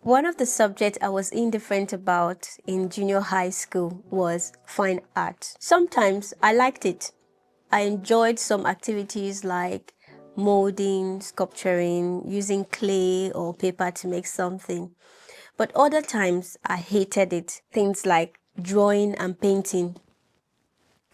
One of the subjects I was indifferent about in junior high school was fine art. Sometimes I liked it. I enjoyed some activities like molding, sculpturing, using clay or paper to make something. But other times I hated it. Things like drawing and painting.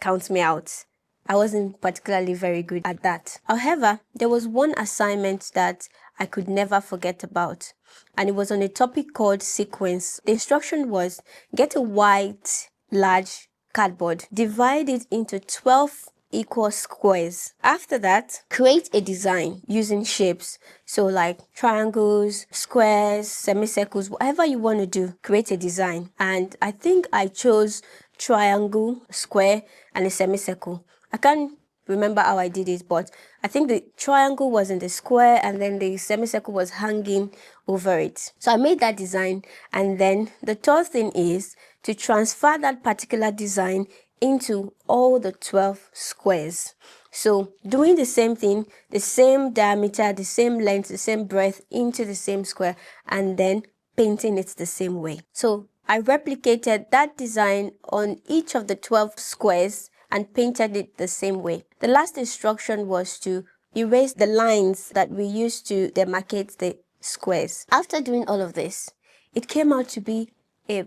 Count me out. I wasn't particularly very good at that. However, there was one assignment that I could never forget about, and it was on a topic called sequence. The instruction was get a white, large cardboard, divide it into 12 equal squares. After that, create a design using shapes. So like triangles, squares, semicircles, whatever you want to do, create a design. And I think I chose triangle, square, and a semicircle. I can't remember how I did it, but I think the triangle was in the square and then the semicircle was hanging over it. So I made that design, and then the third thing is to transfer that particular design into all the 12 squares. So doing the same thing, the same diameter, the same length, the same breadth into the same square, and then painting it the same way. So I replicated that design on each of the 12 squares and painted it the same way. The last instruction was to erase the lines that we used to demarcate the squares. After doing all of this, it came out to be a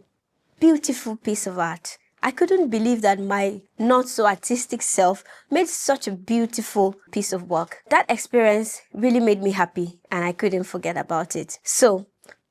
beautiful piece of art. I couldn't believe that my not so artistic self made such a beautiful piece of work. That experience really made me happy and I couldn't forget about it. So,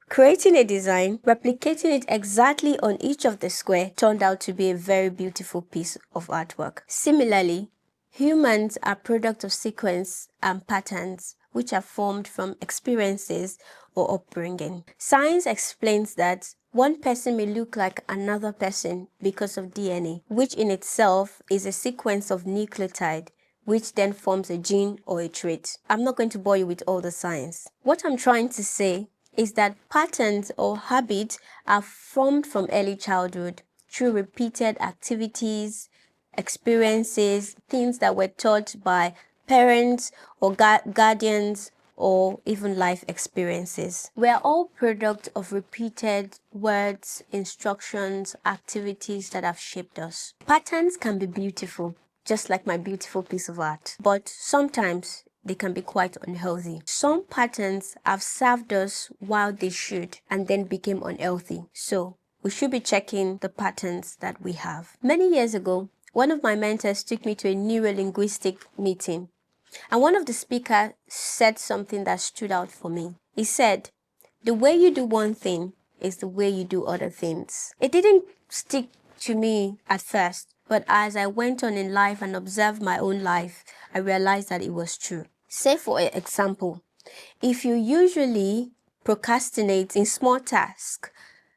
creating a design, replicating it exactly on each of the square turned out to be a very beautiful piece of artwork. Similarly, humans are product of sequence and patterns which are formed from experiences or upbringing. Science explains that one person may look like another person because of DNA, which in itself is a sequence of nucleotide, which then forms a gene or a trait. I'm not going to bore you with all the science. What I'm trying to say is that patterns or habits are formed from early childhood through repeated activities, experiences, things that were taught by parents or guardians, or even life experiences. We are all product of repeated words, instructions, activities that have shaped us. Patterns can be beautiful, just like my beautiful piece of art, but sometimes they can be quite unhealthy. Some patterns have served us while they should and then became unhealthy. So we should be checking the patterns that we have. Many years ago, one of my mentors took me to a neuro-linguistic meeting. And one of the speakers said something that stood out for me. He said, the way you do one thing is the way you do other things. It didn't stick to me at first, but as I went on in life and observed my own life, I realized that it was true. Say for example, if you usually procrastinate in small tasks,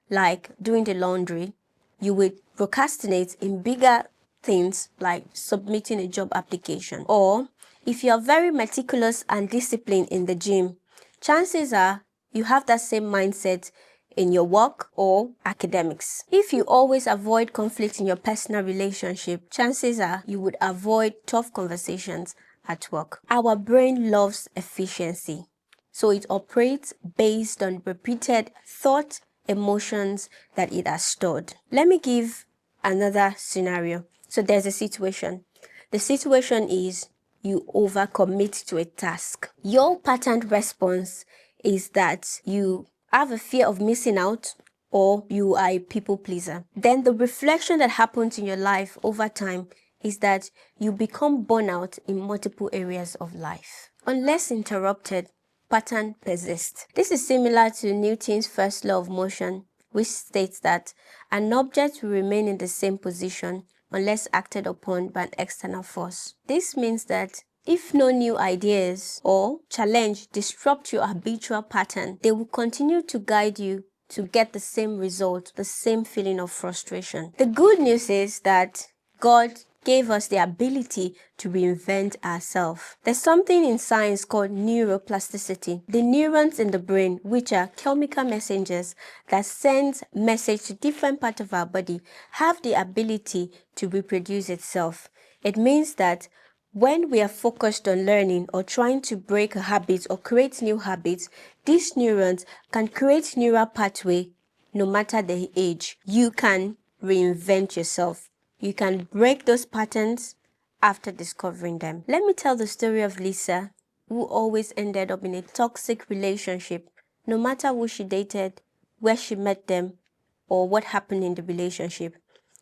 like doing the laundry, you would procrastinate in bigger things like submitting a job application. Or if you are very meticulous and disciplined in the gym, chances are you have that same mindset in your work or academics. If you always avoid conflict in your personal relationship, chances are you would avoid tough conversations at work. Our brain loves efficiency, so it operates based on repeated thought, emotions that it has stored. Let me give another scenario. So there's a situation. The situation is you overcommit to a task. Your patterned response is that you have a fear of missing out or you are a people pleaser. Then the reflection that happens in your life over time is that you become burnout in multiple areas of life. Unless interrupted, pattern persists. This is similar to Newton's first law of motion, which states that an object will remain in the same position unless acted upon by an external force. This means that if no new ideas or challenge disrupt your habitual pattern, they will continue to guide you to get the same result, the same feeling of frustration. The good news is that God gave us the ability to reinvent ourselves. There's something in science called neuroplasticity. The neurons in the brain, which are chemical messengers that send message to different parts of our body, have the ability to reproduce itself. It means that When we are focused on learning or trying to break a habit or create new habits, these neurons can create neural pathway no matter the age. You can reinvent yourself. You can break those patterns after discovering them. Let me tell the story of Lisa, who always ended up in a toxic relationship, no matter who she dated, where she met them, or what happened in the relationship.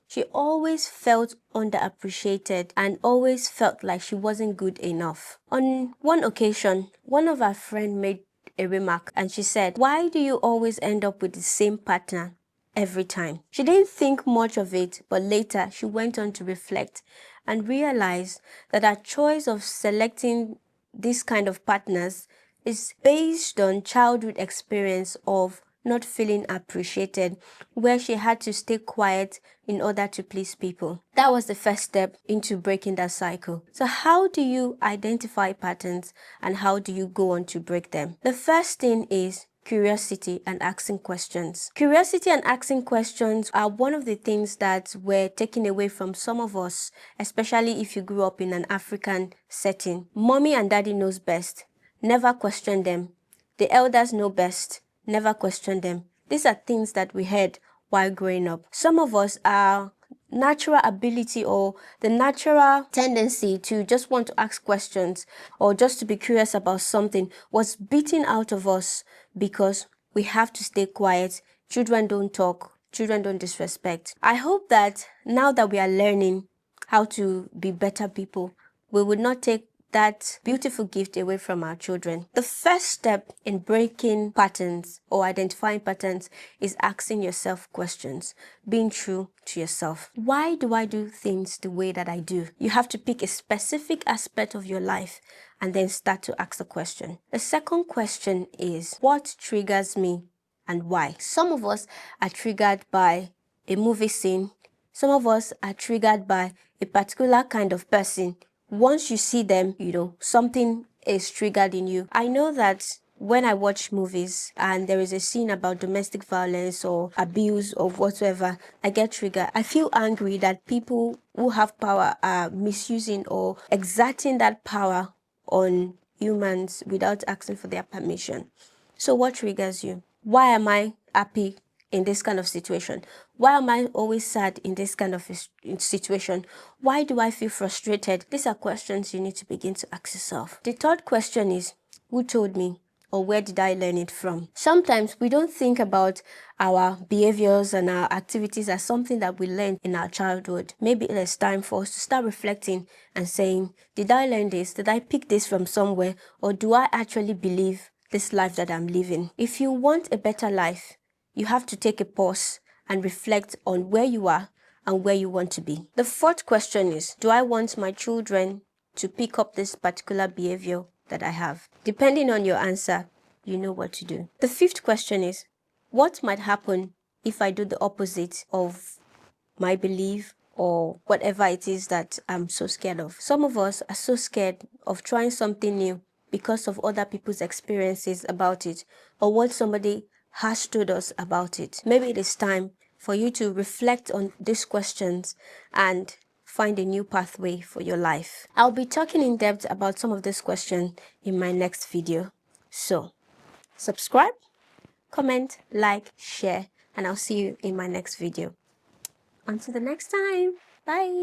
She always felt underappreciated and always felt like she wasn't good enough. On one occasion, one of her friends made a remark and she said, "Why do you always end up with the same partner every time?" She didn't think much of it, but later she went on to reflect and realized that her choice of selecting this kind of partners is based on childhood experience of not feeling appreciated, where she had to stay quiet in order to please people. That was the first step into breaking that cycle. So how do you identify patterns and how do you go on to break them? The first thing is curiosity and asking questions. Curiosity and asking questions are one of the things that were taken away from some of us, especially if you grew up in an African setting. Mommy and daddy knows best. Never question them. The elders know best. Never question them. These are things that we heard while growing up. Some of us, our natural ability or the natural tendency to just want to ask questions or just to be curious about something was beaten out of us because we have to stay quiet. Children don't talk. Children don't disrespect. I hope that now that we are learning how to be better people, we would not take that beautiful gift away from our children. The first step in breaking patterns or identifying patterns is asking yourself questions, being true to yourself. Why do I do things the way that I do? You have to pick a specific aspect of your life and then start to ask the question. The second question is, what triggers me and why? Some of us are triggered by a movie scene. Some of us are triggered by a particular kind of person. Once you see them, something is triggered in you. I know that when I watch movies and there is a scene about domestic violence or abuse or whatsoever, I get triggered. I feel angry that people who have power are misusing or exerting that power on humans without asking for their permission. So what triggers you? Why am I happy in this kind of situation? Why am I always sad in this kind of situation? Why do I feel frustrated? These are questions you need to begin to ask yourself. The third question is, who told me? Or where did I learn it from? Sometimes we don't think about our behaviors and our activities as something that we learned in our childhood. Maybe it's time for us to start reflecting and saying, did I learn this? Did I pick this from somewhere? Or do I actually believe this life that I'm living? If you want a better life, you have to take a pause and reflect on where you are and where you want to be. The fourth question is, do I want my children to pick up this particular behavior that I have? Depending on your answer, you know what to do. The fifth question is, what might happen if I do the opposite of my belief or whatever it is that I'm so scared of? Some of us are so scared of trying something new because of other people's experiences about it or what somebody has told us about it. Maybe it is time for you to reflect on these questions and find a new pathway for your life. I'll be talking in depth about some of these questions in my next video. So, subscribe, comment, like, share, and I'll see you in my next video. Until the next time, bye!